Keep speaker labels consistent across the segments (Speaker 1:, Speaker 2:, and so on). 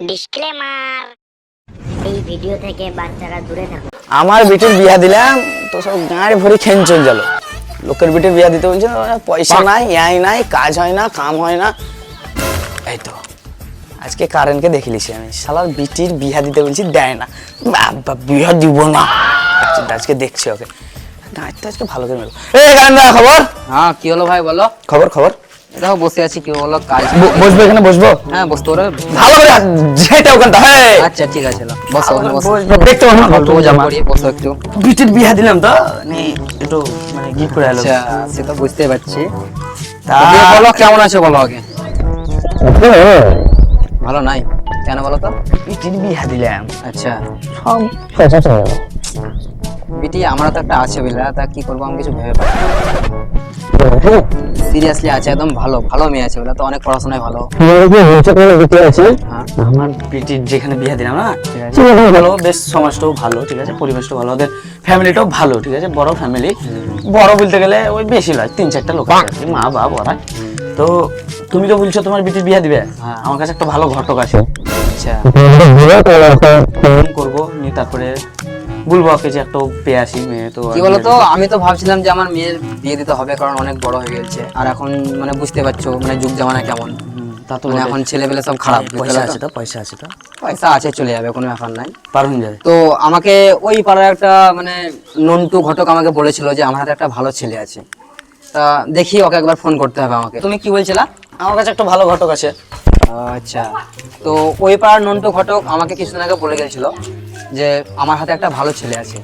Speaker 1: Disclaimer, এই video থেকে বাচ্চারা দূরে থাকুন।
Speaker 2: আমার বেটির বিয়া দিলাম তো সব গাঁড়ে ভরে খেঞ্চন গেল। লোকের বেটির বিয়া দিতে বলছে, পয়সা নাই, ইয়াই নাই, কাজ হয় না, কাম হয় না। এই তো আজকে কারেন্টকে দেখিলিছি আমি, শালার বেটির বিয়া দিতে বলছি, দেয় না। বাবা বিয়া দিব না, আজকে দেখছি ওকে। গাঁড়টা আজকে ভালো করে মেলো। এই কারেন্ট, খবর?
Speaker 3: হ্যাঁ, কি হলো ভাই, বলো।
Speaker 2: খবর খবর
Speaker 3: দেখো বসে আছি, কি বলো কাজ?
Speaker 2: বসবো এখানে, বসবো?
Speaker 3: হ্যাঁ বসতে পারো,
Speaker 2: ভালো করে যেটা ওখানটা। হ্যাঁ
Speaker 3: আচ্ছা ঠিক আছে, বসো বসো।
Speaker 2: দেখতে পাবো না,
Speaker 3: গল্প জামা করি, বসো একটু।
Speaker 2: বেটির বিয়া দিলাম তো একটু মানে গিফট করে এলো।
Speaker 3: আচ্ছা সে তো বুঝতে পারছি।
Speaker 2: তা
Speaker 3: বলো কেমন আছো, বলো আগে। ভালো নাই কেন বলো তো?
Speaker 2: বেটির বিয়া দিলাম,
Speaker 3: আচ্ছা
Speaker 2: সব পয়সা চলে গেল।
Speaker 3: বিটি আমরা তো একটা আছে বুঝলা, তা কি করবো আমি কিছু ভেবে পাই। সিরিয়াসলি আছে, একদম ভালো ভালো মেয়ে আছে বুঝলা, তো অনেক পড়াশোনায় ভালো।
Speaker 2: আমার বেটির যেখানে বিয়া দিলাম না, ভালো, বেশ সমাজটাও ভালো, ঠিক আছে, পরিবেশটাও ভালো, ওদের ফ্যামিলিটাও ভালো, ঠিক আছে, বড় ফ্যামিলি। বড় বলতে গেলে ওই বেশি নয়, 3-4টা লোক আছে, মা বাবা ওরা। তো তুমি তো বলছো তোমার বেটির বিয়া দিবে, আমার কাছে একটা ভালো ঘটক আছে।
Speaker 3: আচ্ছা
Speaker 2: ফোন করবো নিয়ে তারপরে বলবো ওকে যে একটা পেয়ে আসি মেয়ে। তো
Speaker 3: কি বলতো, আমি তো ভাবছিলাম যে আমার মেয়ের বিয়ে দিতে হবে, কারণ অনেক বড় হয়ে গেছে। আর এখন মানে বুঝতে পারছো মানে যুগ জামানা কেমন,
Speaker 2: তা তো
Speaker 3: মানে এখন ছেলেবেলে সব খারাপ।
Speaker 2: পয়সা আছে তো, পয়সা আছে তো,
Speaker 3: পয়সা আছে, চলে যাবে, কোনো ব্যাপার নাই,
Speaker 2: পার হয়ে যাবে।
Speaker 3: তো আমাকে ওই পাড়ার একটা মানে নন্টু ঘটক আমাকে বলেছিল যে আমার হাতে একটা ভালো ছেলে আছে, তা দেখি ওকে একবার ফোন করতে হবে আমাকে। তুমি কি বলছিলা?
Speaker 2: আমার কাছে একটা ভালো ঘটক আছে।
Speaker 3: আচ্ছা, তো ওই পাড়ার নন্টু ঘটক আমাকে কিছুদিন আগে বলে গেছিল যে আমার হাতে একটা ভালো ছেলে আছে,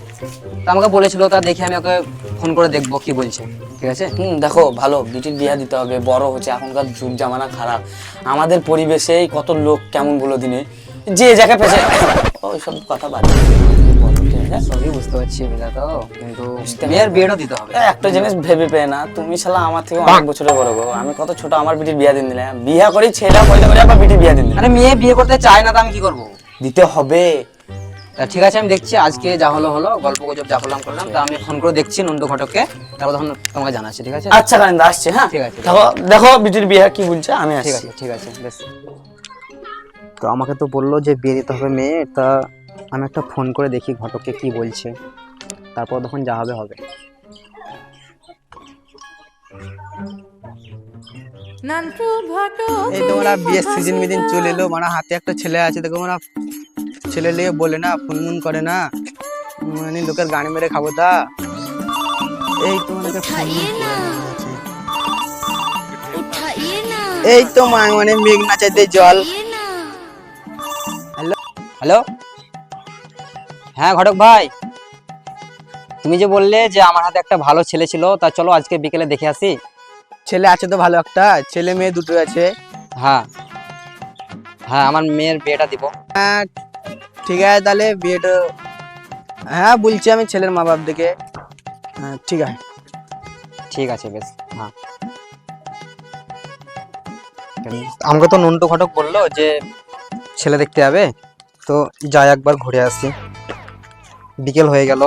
Speaker 3: তা আমাকে বলেছিল, তা দেখি আমি ওকে ফোন করে দেখবো কি বলছে। ঠিক আছে,
Speaker 2: দেখো ভালো বেটির বিয়া দিতে হবে, বড় হচ্ছে, এখনকার যুগ জামানা খারাপ, আমাদের পরিবেশেই কত লোক কেমন বলে দিনে যে জায়গায় পেছে ওইসব কথা বাদ
Speaker 3: সবই বুঝতে পারছি বুঝলা, তো কিন্তু মেয়ের বিয়েটা দিতে হবে।
Speaker 2: একটা জিনিস ভেবে পেয়ে না, তুমি শালা আমার থেকে অনেক বছরের বড় গো, আমি কত ছোট, আমার বেটির বিয়া দিন দিলাম, বিয়া করি ছেলে পয়দা করে আবার বেটির বিয়া দিন দিলাম।
Speaker 3: আরে মেয়ে বিয়ে করতে চায় না, তো আমি কি করবো?
Speaker 2: দিতে হবে।
Speaker 3: তা ঠিক আছে, আমি দেখছি, আজকে যা হলো হলো, গল্প গুজব যা করলাম করলাম, তা আমি ফোন করে দেখছি নন্টু ঘটককে, তারপর তখন তোমাকে জানাচ্ছি। ঠিক আছে,
Speaker 2: আচ্ছা কারেন্ট আসছে, হ্যাঁ
Speaker 3: ঠিক আছে,
Speaker 2: দেখো দেখো বেটির বিয়া কি বলছে, আমি
Speaker 3: ঠিক
Speaker 2: আসছি।
Speaker 3: আছে ঠিক আছে বেশ। তো আমাকে তো বললো যে বিয়ে দিতে হবে মেয়ে, তা আমি একটা ফোন করে দেখি ঘটককে কি বলছে, তারপর তখন যা হবে হবে।
Speaker 4: এই তোমরা বিয়ের সিজন মিদিন চলে এলো, মানে হাতে একটা ছেলে আছে, দেখো মানে ছেলে নিয়ে বলে না, ফোন মন করে না, মানে লোকের গাড়ি মেরে খাবো তা। এই তোমাদেরকে এই তো মানে মেঘ না চাইতে জল।
Speaker 3: হ্যালো হ্যালো, হ্যাঁ ঘটক ভাই, তুমি যে বললে যে আমার হাতে একটা ভালো ছেলে ছিল, তা চলো আজকে বিকেলে দেখে আসি।
Speaker 4: ছেলে আছে তো ভালো, একটা ছেলে মেয়ে দুটো আছে।
Speaker 3: হ্যাঁ হ্যাঁ, আমার মেয়ের বিয়েটা দিব।
Speaker 4: হ্যাঁ ঠিক আছে, তাহলে বিয়েটা, হ্যাঁ বলছি আমি ছেলের মা বাপ দিকে। হ্যাঁ ঠিক আছে।
Speaker 3: ঠিক আছে বেশ, হ্যাঁ। আমাকে তো নন্টু ঘটক বললো যে ছেলে দেখতে যাবে, তো যাই একবার ঘুরে আসি, বিকেল হয়ে গেল,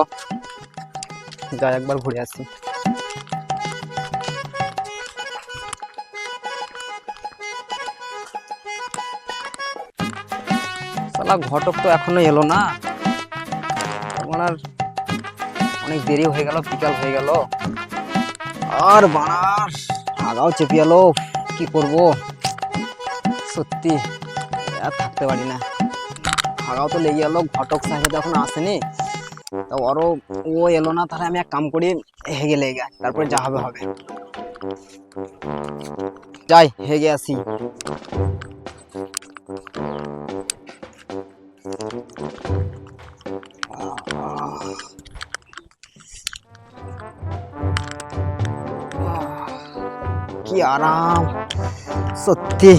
Speaker 3: যাই একবার ঘুরে আসি। শালা ঘটক তো এখনো এলো না, আর অনেক দেরি হয়ে গেল, বিকাল হয়ে গেল, আর বানার আগাও চেপে গেলো, কি করব সত্যি আর থাকতে পারি না, আগাও তো লেগে গেল। ঘটক সাহেব তো এখন আসেনি, তা ওরও ও এলো না, তাহলে আমি এক কাম করি, হেগে লেগে তারপরে যা হবে হবে, যাই হেগে আসি। কি আরাম, সত্যি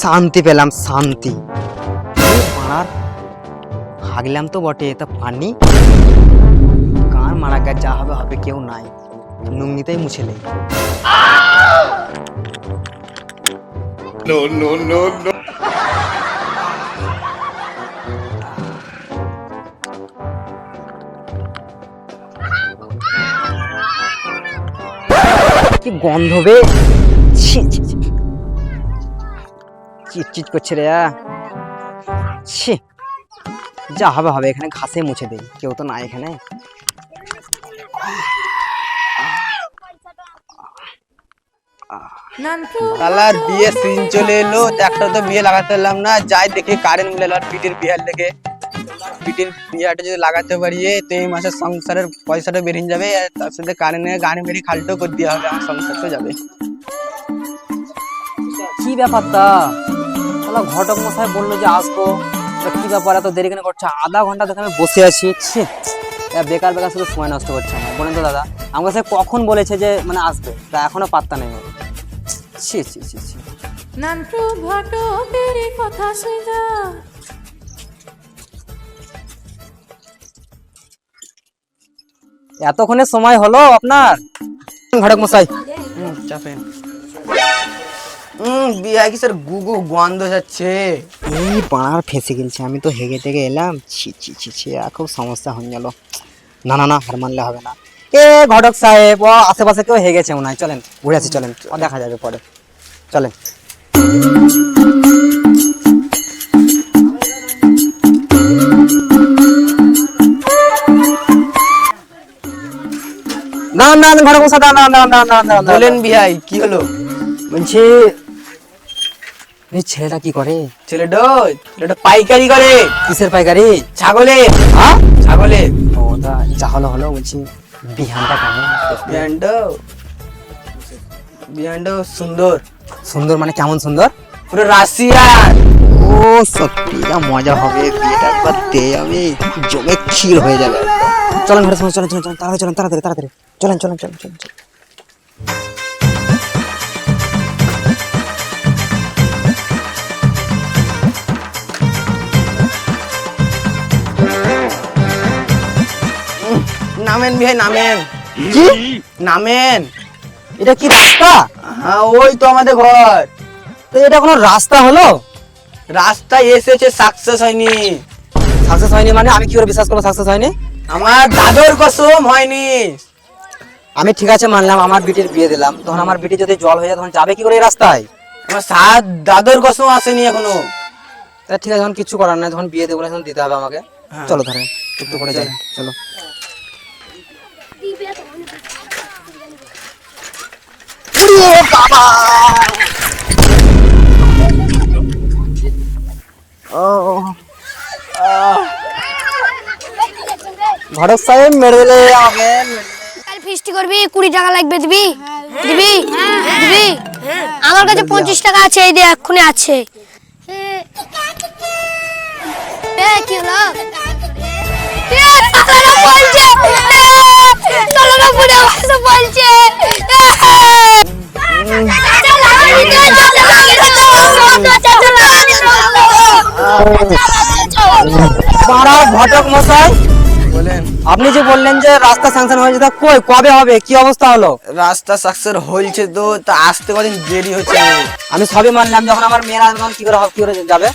Speaker 3: শান্তি পেলাম, শান্তি। পাড়ার হাগলাম তো বটে, তা পানি কার মারা গা, যা হবে হবে, কেউ নাই, নুঙ্গিতেই মুছে নেই। কি গন্ধ বে, চিটচিট করছে রে। ছি, যা হবে হবে, এখানে ঘাসে মুছে দেই, কেউ তো নাই এখানে।
Speaker 4: শালার বিয়ে সিজন চলে এলো, তো একটা তো বিয়ে লাগাতে পারলাম না। যাই দেখি কারেন্ট মিলে আর পিটির বিহার লেগে, পিটির বিহারটা যদি লাগাতে পারি তো এই মাসের সংসারের পয়সাটা বেরিয়ে যাবে, আর তার সাথে কারেন্টে গাড়ি মেরি খালটাও করে দেওয়া হবে, আমার সংসার তো যাবে।
Speaker 3: কি ব্যাপারটা, শালা ঘটক মশাই বললো যে আসবো, তা কি ব্যাপার এত দেরি কেন করছে? আধা ঘন্টা ধরে আমি বসে আছি। ছি, বেকার বেকার শুধু সময় নষ্ট করছে আমার। বলেন তো দাদা, আমার কাছে কখন বলেছে যে মানে আসবে, তা এখনো পাত্তা নেই ওর। ছি ছি ছি ছি।
Speaker 5: নান্টু ঘটকের কথা শুনা
Speaker 3: এতক্ষণে সময় হলো আপনার? ঘটক মশাই,
Speaker 4: চাপেন। বিয়ে কিসের গুগু গন্ধ যাচ্ছে।
Speaker 3: এই পাড়ার ফেসে গেছে, আমি তো হেগে থেকে এলাম। ছি ছি ছি ছি, খুব সমস্যা হয়ে গেল। না না না, হার মানলে হবে না। এ ঘটক সাহেব, ও আশেপাশে কেউ হেগেছে মনে হয়, চলেন ঘুরে আসি, চলেন, ও দেখা যাবে পরে, চলেন। না না না, ঘটক মশাই, না না না না না না,
Speaker 4: বলেন বিহাই কি হলো?
Speaker 3: বলছি এই ছেলেটা কি করে?
Speaker 4: ছেলেটা পাইকারি করে।
Speaker 3: কিসের পাইকারি?
Speaker 4: ছাগলে।
Speaker 3: হ্যাঁ,
Speaker 4: ছাগলে।
Speaker 3: ও তা যা হলো হলো। বলছি বিহানটা কেমন?
Speaker 4: বিহানটা সুন্দর।
Speaker 3: সুন্দর মানে কেমন সুন্দর?
Speaker 4: পুরো রাশিয়ান।
Speaker 3: ও সত্যি যা মজা হবে, বিয়েটা একবার দে, আমি জমে ক্ষীর হয়ে যাবে। চলেন ঘরে, চলেন চলেন চলেন, তাড়াতাড়ি চলেন, তাড়াতাড়ি তাড়াতাড়ি চলেন চলেন চলেন চলেন চলেন।
Speaker 4: নামেন বিহাই, নামেন।
Speaker 3: কি
Speaker 4: নামেন।
Speaker 3: এটা কি রাস্তা?
Speaker 4: হ্যাঁ, ওই তো আমাদের ঘর।
Speaker 3: তো এটা কোনো রাস্তা হলো?
Speaker 4: রাস্তা এসেছে, সাকসেস হয়নি।
Speaker 3: সাকসেস হয়নি মানে? আমি কি করে বিশ্বাস করবো সাকসেস হয়নি?
Speaker 4: আমার দাদুর কসম হয়নি।
Speaker 3: আমি ঠিক আছে মানলাম, আমার বিটির বিয়ে দিলাম, তখন আমার বিটি যদি জল হয়ে যায় তখন যাবে কি করে এই রাস্তায়?
Speaker 4: আমার দাদুর কসম আসেনি এখনো।
Speaker 3: তা ঠিক আছে, যখন কিছু করার নাই, যখন বিয়ে দেবো তখন দিতে হবে আমাকে।
Speaker 4: হ্যাঁ।
Speaker 3: চলো ধরে একটু করে যাই, চলো। ঘটক সাহেব মেরে দিলে আমাকে।
Speaker 6: কাল ফিস্টি করবি, 20 টাকা লাগবে, দিবি? দিবি? দিবি? আমার কাছে 25 টাকা আছে, এই দে, এক্ষুনি আছে। কি হলো? তালারা বলছে, তালারা বুড়ে ভাষা বলছে।
Speaker 3: পাড়ার ঘটক মশাই,
Speaker 4: বলেন।
Speaker 3: আপনি যে বললেন যে রাস্তা স্যাংশন হয়েছে, তা কই কবে হবে, কি অবস্থা হলো?
Speaker 4: রাস্তা সাকসেস হয়েছে তো, তা আসতে কদিন দেরি হচ্ছে।
Speaker 3: আমি সবই মানলাম, যখন আমার মেয়েরা কি করে কি করে যাবে?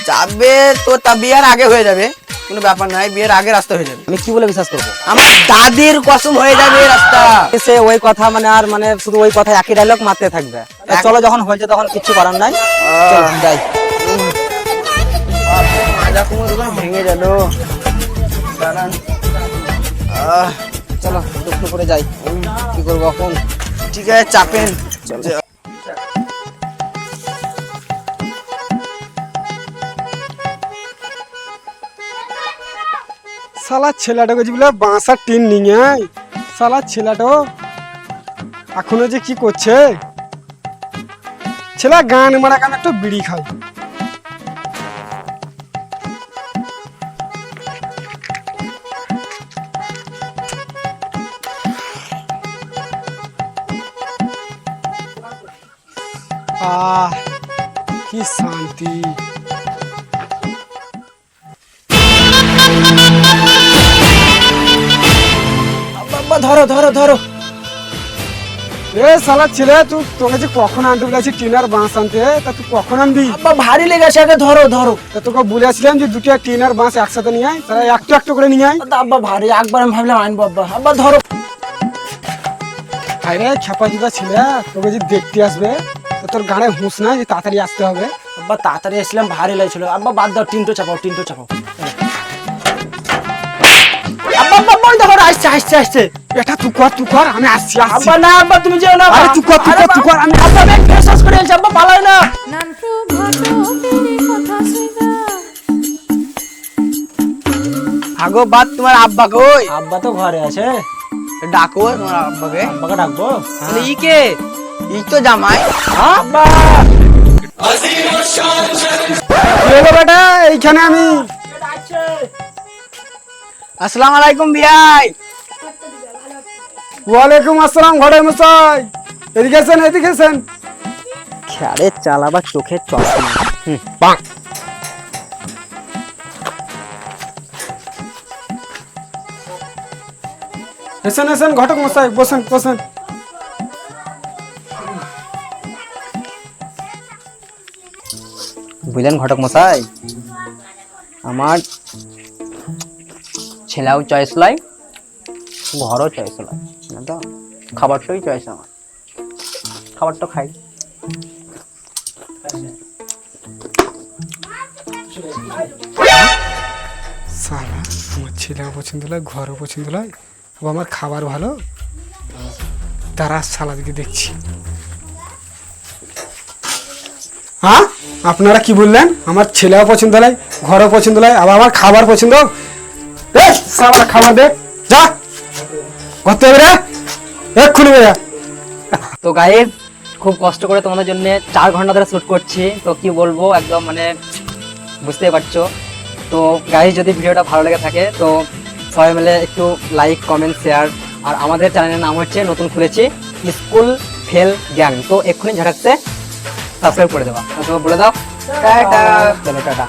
Speaker 4: যাবে তো, তা বিয়ের আগে হয়ে যাবে, কোনো ব্যাপার নাই, বিয়ের আগে রাস্তা হয়ে যাবে।
Speaker 3: আমি কি বলে বিশ্বাস করবো?
Speaker 4: আমার দাদির কসম হয়ে যাবে রাস্তা।
Speaker 3: সে ওই কথা মানে, আর মানে শুধু ওই কথা একই ডায়লগ মারতে থাকবে। তা চলো, যখন হয়েছে তখন কিছু করার নাই, চলো, যাই।
Speaker 4: মাজা কুমোর ওখানে ভেঙে গেল। দাঁড়ান।
Speaker 3: চলো একটু করে যাই, কি করবো এখন?
Speaker 4: ঠিক আছে, চাপেন।
Speaker 7: শালা ছেলেটাকে যে বলে বাঁশার টিন নিয়ে আয়, শালা ছেলেটা এখনো যে কি করছে, ছেলে গান মারা গান একটু বিড়ি খায়। আহ কি শান্তি।
Speaker 4: ধরো ধরো ধরো।
Speaker 7: এ শালা ছেলে, তুই তোকে যে কখন আনতে বলেছি টিনার বাঁশ আনতে, তা তুই কখন আনবি?
Speaker 4: ভারী লেগেছে, আগে ধরো ধরো।
Speaker 7: তা তোকে বলেছিলাম যে দুটো টিনার বাঁশ একসাথে নিয়ে আয়, তারা একটু একটু করে নিয়ে আয়।
Speaker 4: আব্বা ভারী, একবার আমি ভাবলাম আনবো। আব্বা ধরো।
Speaker 7: আরে খেপা জুদা ছেলে, তোকে যে দেখতে আসবে, তা তোর গাড়ে হুঁশ না যে তাড়াতাড়ি আসতে হবে।
Speaker 2: আব্বা তাড়াতাড়ি আসলাম, ভারী লাগছিল। আব্বা বাদ দাও, টিনটো চাপাও, টিনটো চাপাও। আব্বা আব্বা ওই দেখো আসছে আসছে আসছে।
Speaker 7: এটা তুই কর আমি আসছি আসছি।
Speaker 2: আব্বা না আব্বা তুমি যেও না।
Speaker 7: আরে তুই কর আমি
Speaker 2: আব্বা আমি ফেস করে এলছি, আব্বা পালাই না।
Speaker 5: নান্টু ঘটকেরই কথা শুনা
Speaker 4: আগো বাদ তোমার আব্বা কই?
Speaker 2: আব্বা তো ঘরে আছে।
Speaker 4: ডাকো তোমার আব্বাকে।
Speaker 2: আব্বাকে ডাকবো।
Speaker 4: তাহলে ই কে? ই তো জামাই।
Speaker 2: আব্বা
Speaker 7: কি হলো বেটা? এইখানে আমি।
Speaker 4: আসসালামু আলাইকুম বিয়াই।
Speaker 7: ওয়ালাইকুম আসসালাম ঘরে মশাই। এদিকে এসেন।
Speaker 3: খেয়ালে চালাবার চোখের চশমা।
Speaker 7: এসেন ঘটক মশাই, বসেন।
Speaker 3: বুঝলেন ঘটক মশাই, আমার ছেলেও চয়েস লাই, ঘরও চয়েস লাই, না তো খাবারটাই চয়েস আমার, খাবারটা খাই।
Speaker 7: সালা আমার ছেলেও পছন্দ লাগে, ঘরও পছন্দ লাগে, আবার আমার খাবার ভালো। তারা সালা দিকে দেখছি। হ্যাঁ আপনারা কি বললেন? আমার ছেলেও পছন্দ লাগে, ঘরও পছন্দ লাগে, আবার আমার খাবার পছন্দ। সালা খাবার দে, যা করতে হবে রে, এক্ষুনি বেরা।
Speaker 3: তো গাইস খুব কষ্ট করে তোমাদের জন্য 4 ঘন্টা ধরে শুট করছি, তো কি বলবো একদম মানে বুঝতেই পারছো। তো গাইস যদি ভিডিওটা ভালো লেগে থাকে তো সবাই মিলে একটু লাইক কমেন্ট শেয়ার, আর আমাদের চ্যানেলের নাম হচ্ছে নতুন খুলেছি স্কুল ফেল গ্যাং, তো এক্ষুনি ঝাড়াচ্ছে সাবস্ক্রাইব করে দেওয়া। তো বলে দাও টাটা, চলো টাটা।